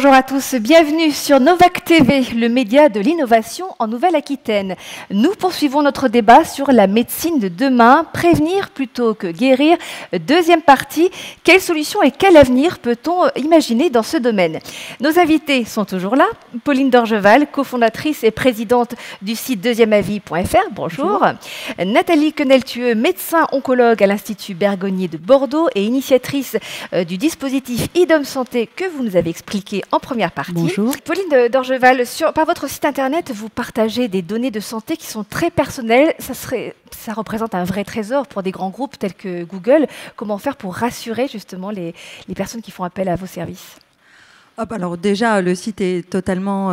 Bonjour à tous, bienvenue sur Novac TV, le média de l'innovation en Nouvelle-Aquitaine. Nous poursuivons notre débat sur la médecine de demain, prévenir plutôt que guérir. Deuxième partie, quelles solutions et quel avenir peut-on imaginer dans ce domaine? Nos invités sont toujours là. Pauline Dorgeval, cofondatrice et présidente du site deuxièmeavis.fr. Bonjour. Nathalie Quenel-Thueux, médecin oncologue à l'Institut Bergonié de Bordeaux et initiatrice du dispositif IDOM Santé que vous nous avez expliqué en première partie. Bonjour. Pauline Dorgeval, par votre site internet, vous partagez des données de santé qui sont très personnelles. Ça représente un vrai trésor pour des grands groupes tels que Google. Comment faire pour rassurer justement les personnes qui font appel à vos services? Alors déjà, le site est totalement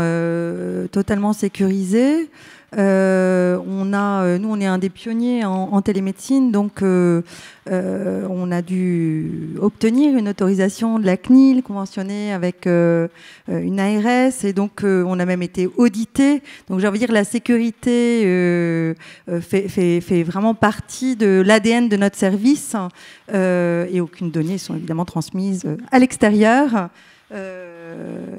sécurisé. Nous, on est un des pionniers en télémédecine, donc on a dû obtenir une autorisation de la CNIL conventionnée avec une ARS, et donc on a même été audité. Donc j'ai envie de dire, la sécurité fait vraiment partie de l'ADN de notre service, et aucune donnée sont évidemment transmises à l'extérieur.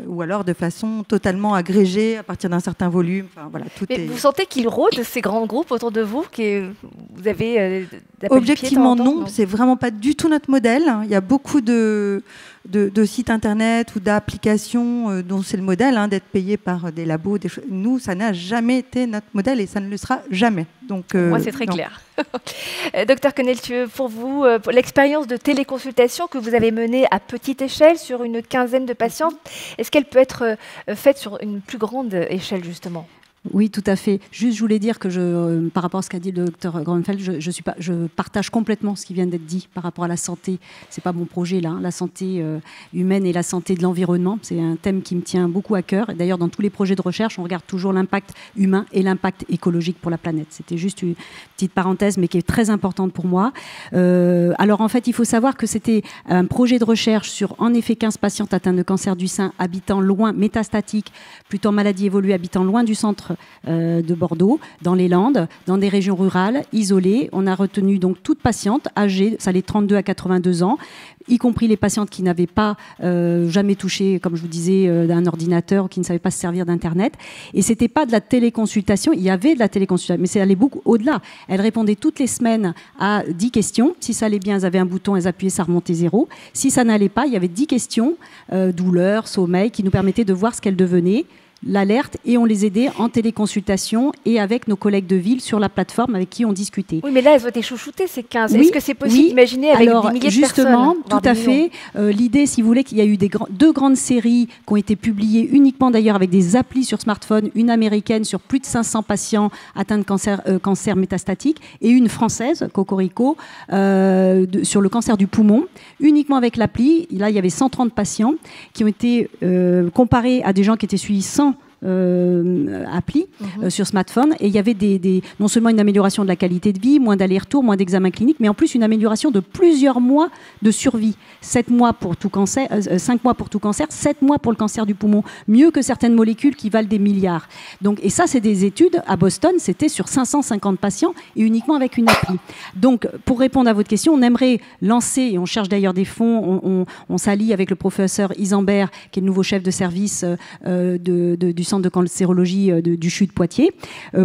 Ou alors de façon totalement agrégée à partir d'un certain volume. Enfin, voilà, Vous sentez qu'ils rôdent, ces grands groupes autour de vous, vous avez Objectivement non, c'est vraiment pas du tout notre modèle. Il y a beaucoup de sites internet ou d'applications dont c'est le modèle, d'être payé par des labos. Nous, ça n'a jamais été notre modèle et ça ne le sera jamais. Donc, moi, c'est très clair. Docteur Quenel-Thueux, pour vous, pour l'expérience de téléconsultation que vous avez menée à petite échelle sur une quinzaine de patients, est-ce qu'elle peut être faite sur une plus grande échelle, justement ? Oui, tout à fait. Juste, je voulais dire que par rapport à ce qu'a dit le docteur Grunfeld, je partage complètement ce qui vient d'être dit par rapport à la santé. C'est pas mon projet là, la santé humaine et la santé de l'environnement. C'est un thème qui me tient beaucoup à cœur. D'ailleurs, dans tous les projets de recherche, on regarde toujours l'impact humain et l'impact écologique pour la planète. C'était juste une petite parenthèse, mais qui est très importante pour moi. Alors, en fait, il faut savoir que c'était un projet de recherche sur, en effet, 15 patientes atteintes de cancer du sein, habitant loin, métastatique, plutôt en maladie évoluée, habitant loin du centre de Bordeaux, dans les Landes, dans des régions rurales, isolées. On a retenu donc toutes patientes âgées, ça allait de 32 à 82 ans, y compris les patientes qui n'avaient pas jamais touché, comme je vous disais, d'un ordinateur, qui ne savaient pas se servir d'Internet. Et c'était pas de la téléconsultation, il y avait de la téléconsultation, mais c'est allé beaucoup au-delà. Elles répondaient toutes les semaines à 10 questions. Si ça allait bien, elles avaient un bouton, elles appuyaient, ça remontait 0. Si ça n'allait pas, il y avait 10 questions, douleur, sommeil, qui nous permettaient de voir ce qu'elles devenaient, l'alerte, et on les aidait en téléconsultation et avec nos collègues de ville sur la plateforme avec qui on discutait. Oui, mais là, elles ont été chouchoutées, ces 15. Oui, est-ce que c'est possible d'imaginer avec des milliers de personnes? Justement, tout à fait. L'idée, si vous voulez, qu'il y a eu deux grandes séries qui ont été publiées uniquement d'ailleurs avec des applis sur smartphone, une américaine sur plus de 500 patients atteints de cancer métastatique et une française, Cocorico, sur le cancer du poumon, uniquement avec l'appli. Là, il y avait 130 patients qui ont été comparés à des gens qui étaient suivis sans appli sur smartphone, et il y avait non seulement une amélioration de la qualité de vie, moins d'allers-retours, moins d'examens cliniques, mais en plus une amélioration de plusieurs mois de survie. 7 mois pour tout cancer, 5 mois pour tout cancer, 7 mois pour le cancer du poumon, mieux que certaines molécules qui valent des milliards. Donc, et ça, c'est des études à Boston, c'était sur 550 patients et uniquement avec une appli. Donc, pour répondre à votre question, on aimerait lancer, et on cherche d'ailleurs des fonds, on s'allie avec le professeur Isambert, qui est le nouveau chef de service du centre de cancérologie du CHU de Poitiers,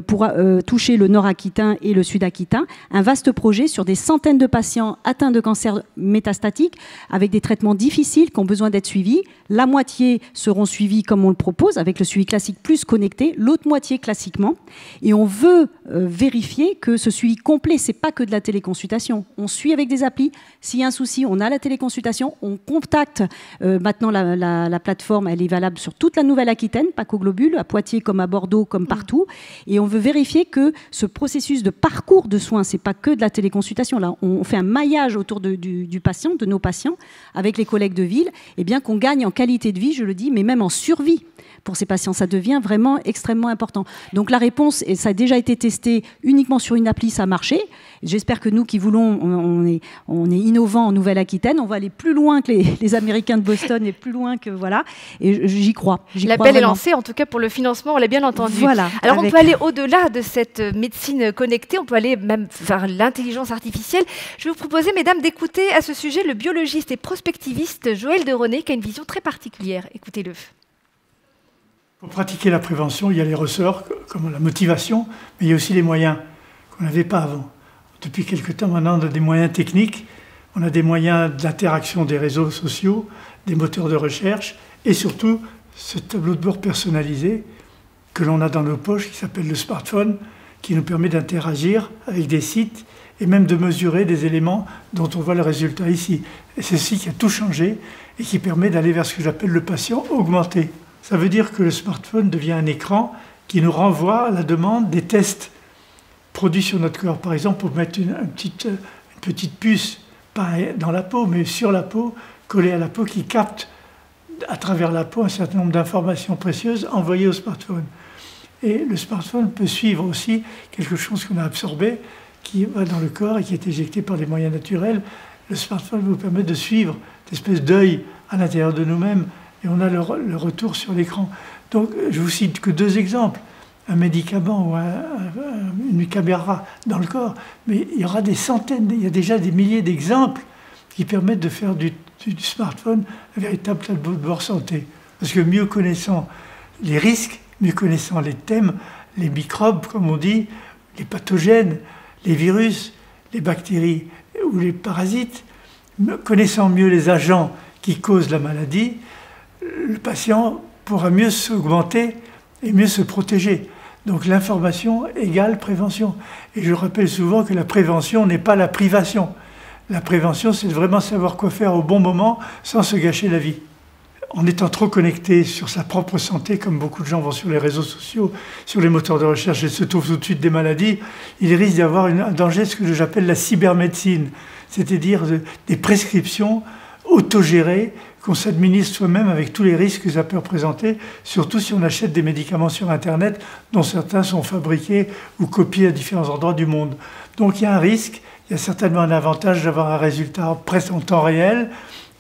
pour toucher le Nord-Aquitain et le Sud-Aquitain. Un vaste projet sur des centaines de patients atteints de cancer métastatique avec des traitements difficiles qui ont besoin d'être suivis. La moitié seront suivis comme on le propose, avec le suivi classique plus connecté, l'autre moitié classiquement. Et on veut vérifier que ce suivi complet, c'est pas que de la téléconsultation. On suit avec des applis. S'il y a un souci, on a la téléconsultation, on contacte. Maintenant, la plateforme, elle est valable sur toute la Nouvelle-Aquitaine, pas qu'au Globule, à Poitiers comme à Bordeaux, comme partout. Et on veut vérifier que ce processus de parcours de soins, c'est pas que de la téléconsultation. Là, on fait un maillage autour du patient, de nos patients, avec les collègues de ville, et bien qu'on gagne en qualité de vie, je le dis, mais même en survie. pour ces patients. Ça devient vraiment extrêmement important. Donc la réponse, et ça a déjà été testé uniquement sur une appli, ça a marché. J'espère que nous qui voulons, on est innovants en Nouvelle-Aquitaine, on va aller plus loin que les Américains de Boston et plus loin que voilà. Et j'y crois. L'appel est lancé, en tout cas pour le financement, on l'a bien entendu. Voilà. Alors on peut aller au-delà de cette médecine connectée, on peut aller même vers l'intelligence artificielle. Je vais vous proposer, mesdames, d'écouter à ce sujet le biologiste et prospectiviste Joël de René, qui a une vision très particulière. Écoutez-le. Pour pratiquer la prévention, il y a les ressorts, comme la motivation, mais il y a aussi les moyens qu'on n'avait pas avant. Depuis quelque temps maintenant, on a des moyens techniques, on a des moyens d'interaction des réseaux sociaux, des moteurs de recherche, et surtout ce tableau de bord personnalisé que l'on a dans nos poches, qui s'appelle le smartphone, qui nous permet d'interagir avec des sites et même de mesurer des éléments dont on voit le résultat ici. Et c'est ceci qui a tout changé et qui permet d'aller vers ce que j'appelle le patient augmenté. Ça veut dire que le smartphone devient un écran qui nous renvoie à la demande des tests produits sur notre corps. Par exemple, pour mettre une petite puce, pas dans la peau, mais sur la peau, collée à la peau, qui capte à travers la peau un certain nombre d'informations précieuses envoyées au smartphone. Et le smartphone peut suivre aussi quelque chose qu'on a absorbé, qui va dans le corps et qui est éjecté par des moyens naturels. Le smartphone vous permet de suivre cette espèce d'œil à l'intérieur de nous-mêmes et on a le retour sur l'écran. Donc, je vous cite que 2 exemples. Un médicament ou une caméra dans le corps, mais il y aura des centaines, il y a déjà des milliers d'exemples qui permettent de faire du smartphone un véritable tableau de bord santé. Parce que mieux connaissant les risques, mieux connaissant les thèmes, les microbes, comme on dit, les pathogènes, les virus, les bactéries ou les parasites, connaissant mieux les agents qui causent la maladie, le patient pourra mieux s'augmenter et mieux se protéger. Donc l'information égale prévention. Et je rappelle souvent que la prévention n'est pas la privation. La prévention, c'est de vraiment savoir quoi faire au bon moment sans se gâcher la vie. En étant trop connecté sur sa propre santé, comme beaucoup de gens vont sur les réseaux sociaux, sur les moteurs de recherche et se trouvent tout de suite des maladies, il risque d'y avoir un danger, ce que j'appelle la cybermédecine, c'est-à-dire des prescriptions autogérées qu'on s'administre soi-même avec tous les risques que ça peut représenter, surtout si on achète des médicaments sur Internet, dont certains sont fabriqués ou copiés à différents endroits du monde. Donc il y a un risque, il y a certainement un avantage d'avoir un résultat presque en temps réel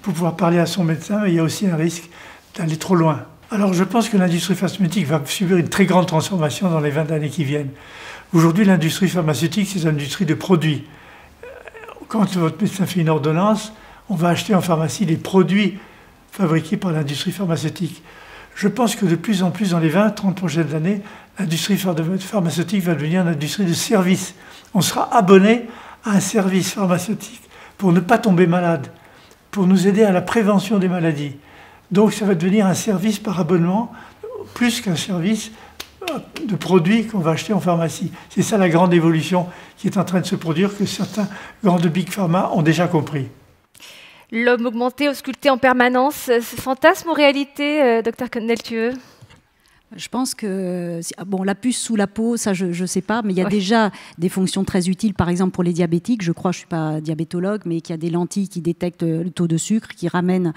pour pouvoir parler à son médecin, mais il y a aussi un risque d'aller trop loin. Alors je pense que l'industrie pharmaceutique va subir une très grande transformation dans les 20 années qui viennent. Aujourd'hui, l'industrie pharmaceutique, c'est une industrie de produits. Quand votre médecin fait une ordonnance, on va acheter en pharmacie des produits fabriqués par l'industrie pharmaceutique. Je pense que de plus en plus, dans les 20-30 prochaines années, l'industrie pharmaceutique va devenir une industrie de service. On sera abonné à un service pharmaceutique pour ne pas tomber malade, pour nous aider à la prévention des maladies. Donc ça va devenir un service par abonnement, plus qu'un service de produits qu'on va acheter en pharmacie. C'est ça la grande évolution qui est en train de se produire, que certains grands de Big Pharma ont déjà compris. L'homme augmenté, ausculté en permanence, fantasme ou réalité, docteur Deltueux? Je pense que, bon, la puce sous la peau, ça je ne sais pas, mais il y a déjà des fonctions très utiles, par exemple pour les diabétiques, je crois, je ne suis pas diabétologue, mais qu'il y a des lentilles qui détectent le taux de sucre, qui ramènent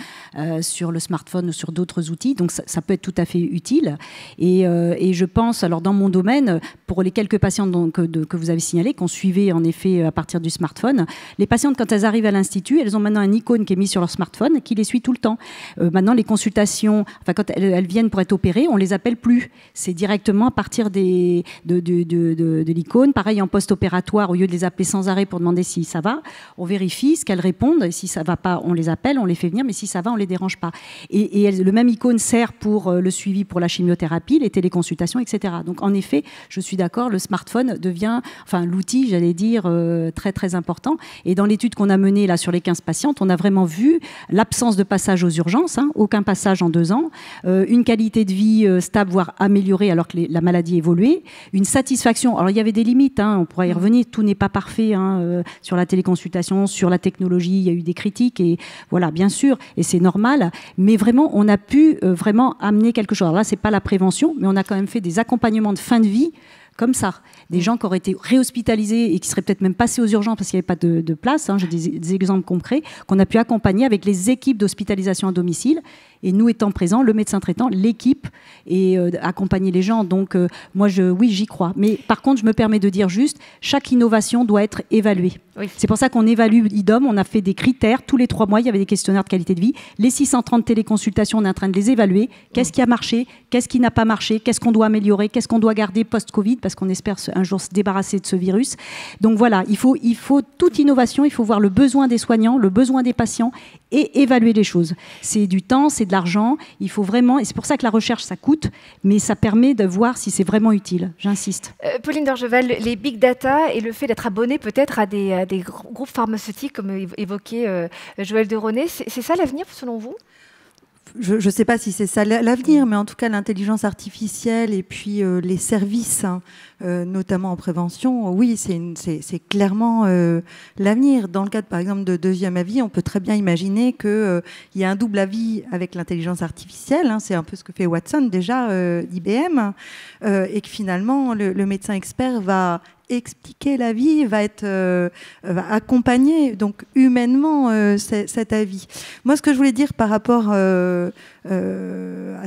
sur le smartphone ou sur d'autres outils, donc ça peut être tout à fait utile. Et je pense, alors dans mon domaine, pour les quelques patientes que vous avez signalées, qu'on suivait en effet à partir du smartphone, les patientes, quand elles arrivent à l'institut, elles ont maintenant un icône qui est mis sur leur smartphone qui les suit tout le temps. Maintenant, les consultations, enfin, quand elles viennent pour être opérées, on les appelle plus. C'est directement à partir de l'icône. Pareil, en post-opératoire, au lieu de les appeler sans arrêt pour demander si ça va, on vérifie ce qu'elles répondent. Et si ça ne va pas, on les appelle, on les fait venir, mais si ça va, on ne les dérange pas. Et le même icône sert pour le suivi pour la chimiothérapie, les téléconsultations, etc. Donc, en effet, je suis d'accord, le smartphone devient, enfin, l'outil, j'allais dire, très, très important. Et dans l'étude qu'on a menée là, sur les 15 patientes, on a vraiment vu l'absence de passage aux urgences, aucun passage en 2 ans, une qualité de vie stable, voire améliorée alors que la maladie évoluait, une satisfaction. Alors il y avait des limites, on pourra y revenir, tout n'est pas parfait sur la téléconsultation, sur la technologie, il y a eu des critiques et voilà, bien sûr, et c'est normal, mais vraiment on a pu vraiment amener quelque chose. Alors là, c'est pas la prévention, mais on a quand même fait des accompagnements de fin de vie comme ça, des gens qui auraient été réhospitalisés et qui seraient peut-être même passés aux urgences parce qu'il n'y avait pas de place. J'ai des exemples concrets qu'on a pu accompagner avec les équipes d'hospitalisation à domicile Et nous étant présents, le médecin traitant, l'équipe, et accompagner les gens. Donc, moi, oui, j'y crois. Mais par contre, je me permets de dire juste, chaque innovation doit être évaluée. Oui. C'est pour ça qu'on évalue IDOM. On a fait des critères. Tous les 3 mois, il y avait des questionnaires de qualité de vie. Les 630 téléconsultations, on est en train de les évaluer. Qu'est-ce qui a marché? Qu'est-ce qui n'a pas marché? Qu'est-ce qu'on doit améliorer? Qu'est-ce qu'on doit garder post-Covid? Parce qu'on espère un jour se débarrasser de ce virus. Donc voilà, il faut toute innovation. Il faut voir le besoin des soignants, le besoin des patients et évaluer les choses. C'est du temps, c'est de l'argent. Il faut vraiment, et c'est pour ça que la recherche, ça coûte, mais ça permet de voir si c'est vraiment utile. J'insiste. Pauline d'Orgeval, les big data et le fait d'être abonné peut-être à des groupes pharmaceutiques, comme évoquait Joël Deroné, c'est ça l'avenir selon vous? Je ne sais pas si c'est ça l'avenir, mais en tout cas l'intelligence artificielle et puis les services, notamment en prévention, oui, c'est clairement l'avenir. Dans le cadre, par exemple, de deuxième avis, on peut très bien imaginer qu'il y a un double avis avec l'intelligence artificielle. C'est un peu ce que fait Watson déjà d'IBM, et que finalement, le médecin expert va expliquer l'avis, va accompagner donc humainement cet avis. Moi, ce que je voulais dire par rapport à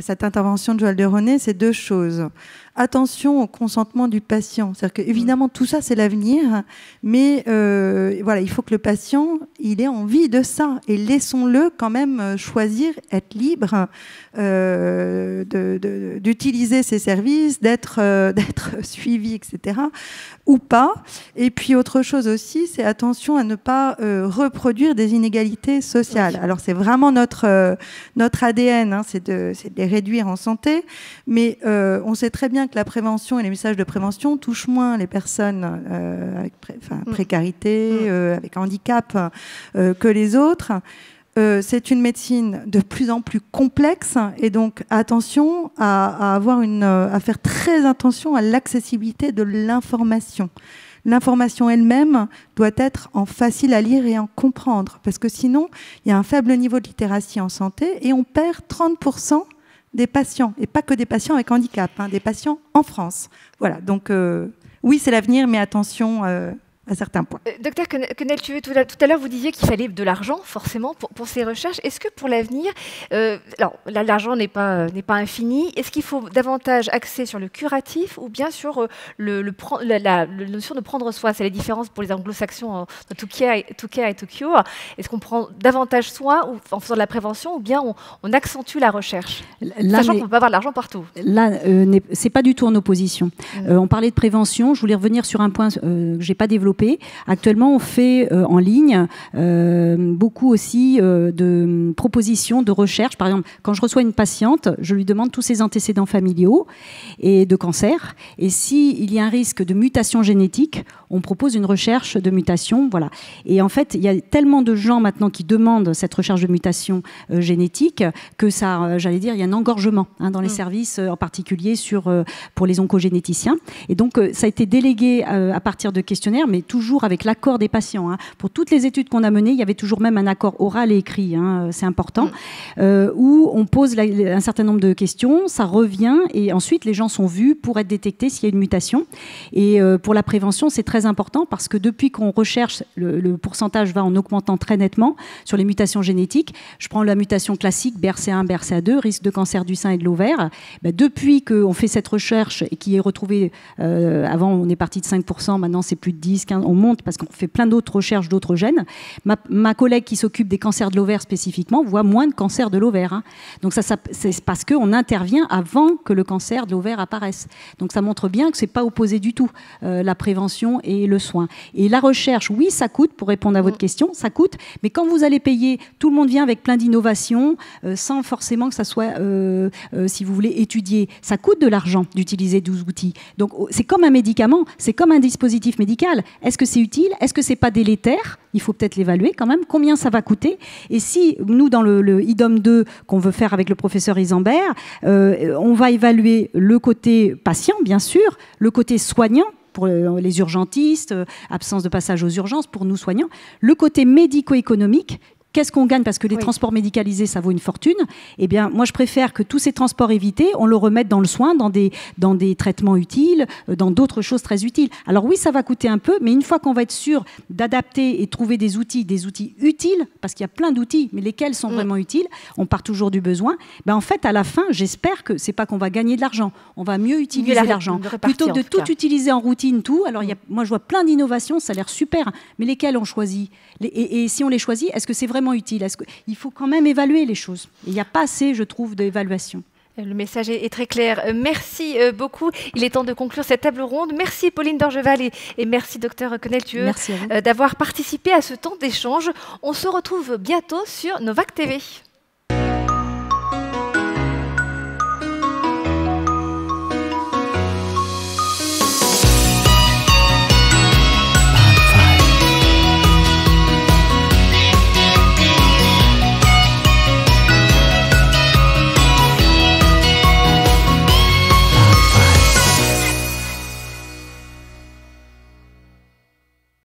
cette intervention de Joël Deroné, c'est 2 choses. Attention au consentement du patient. C'est-à-dire qu'évidemment, tout ça, c'est l'avenir, mais voilà, il faut que le patient, il ait envie de ça. Et laissons-le quand même choisir, être libre d'utiliser ces services, d'être suivi, etc., ou pas. Et puis, autre chose aussi, c'est attention à ne pas reproduire des inégalités sociales. Alors, c'est vraiment notre ADN, c'est de les réduire en santé, mais on sait très bien que la prévention et les messages de prévention touchent moins les personnes avec précarité, avec handicap que les autres. C'est une médecine de plus en plus complexe et donc attention à faire très attention à l'accessibilité de l'information. L'information elle-même doit être facile à lire et en comprendre, parce que sinon, il y a un faible niveau de littératie en santé et on perd 30% des patients, et pas que des patients avec handicap, des patients en France. Voilà, donc oui, c'est l'avenir, mais attention à certains points. Docteur Quenel, tout à l'heure, vous disiez qu'il fallait de l'argent, forcément, pour ces recherches. Est-ce que pour l'avenir, alors l'argent n'est pas infini, est-ce qu'il faut davantage axer sur le curatif ou bien sur la notion de prendre soin? C'est la différence pour les anglo-saxons de to care et to cure. Est-ce qu'on prend davantage soin en faisant de la prévention ou bien on accentue la recherche, sachant qu'on ne peut pas avoir de l'argent partout? Là, c'est pas du tout en opposition. On parlait de prévention, je voulais revenir sur un point que j'ai pas développé. Actuellement, on fait en ligne beaucoup aussi de propositions de recherche. Par exemple, quand je reçois une patiente, je lui demande tous ses antécédents familiaux et de cancer. Et s'il y a un risque de mutation génétique, on propose une recherche de mutation. Voilà. Et en fait, il y a tellement de gens maintenant qui demandent cette recherche de mutation génétique que ça, j'allais dire, il y a un engorgement dans les services, en particulier pour les oncogénéticiens. Et donc, ça a été délégué à partir de questionnaires, mais toujours avec l'accord des patients. Pour toutes les études qu'on a menées, il y avait toujours même un accord oral et écrit, c'est important, où on pose un certain nombre de questions, ça revient, et ensuite les gens sont vus pour être détectés s'il y a une mutation. Et pour la prévention, c'est très important parce que depuis qu'on recherche, le pourcentage va en augmentant très nettement sur les mutations génétiques. Je prends la mutation classique, BRCA1, BRCA2, risque de cancer du sein et de l'ovaire. Depuis qu'on fait cette recherche et qui est retrouvée, avant on est parti de 5%, maintenant c'est plus de 10, 15, on monte parce qu'on fait plein d'autres recherches, d'autres gènes. Ma collègue qui s'occupe des cancers de l'ovaire spécifiquement voit moins de cancers de l'ovaire. Donc ça, c'est parce qu'on intervient avant que le cancer de l'ovaire apparaisse. Donc ça montre bien que c'est pas opposé du tout, la prévention et le soin. Et la recherche, oui, ça coûte, pour répondre à votre question, ça coûte, mais quand vous allez payer, tout le monde vient avec plein d'innovations, sans forcément que ça soit, si vous voulez, étudié. Ça coûte de l'argent d'utiliser 12 outils. Donc c'est comme un médicament, c'est comme un dispositif médical. Est-ce que c'est utile? Est-ce que c'est pas délétère? Il faut peut-être l'évaluer quand même. Combien ça va coûter? Et si nous, dans le IDOM 2 qu'on veut faire avec le professeur Isambert, on va évaluer le côté patient, bien sûr, le côté soignant, pour les urgentistes, absence de passage aux urgences pour nous soignants, le côté médico-économique, qu'est-ce qu'on gagne? Parce que les transports médicalisés, ça vaut une fortune. Eh bien, moi, je préfère que tous ces transports évités, on le remette dans le soin, dans des traitements utiles, dans d'autres choses très utiles. Alors oui, ça va coûter un peu, mais une fois qu'on va être sûr d'adapter et trouver des outils utiles, parce qu'il y a plein d'outils, mais lesquels sont vraiment utiles, on part toujours du besoin. Ben, en fait, à la fin, j'espère que c'est pas qu'on va gagner de l'argent, on va mieux utiliser l'argent. Plutôt que de tout utiliser en routine, tout. Alors, moi, je vois plein d'innovations, ça a l'air super, mais lesquelles on choisit? Et si on les choisit, est-ce que c'est vraiment utile? Il faut quand même évaluer les choses. Il n'y a pas assez, je trouve, d'évaluation. Le message est très clair. Merci beaucoup. Il est temps de conclure cette table ronde. Merci Pauline d'Orgeval et merci Dr Connel-Thueux d'avoir participé à ce temps d'échange. On se retrouve bientôt sur Novac TV.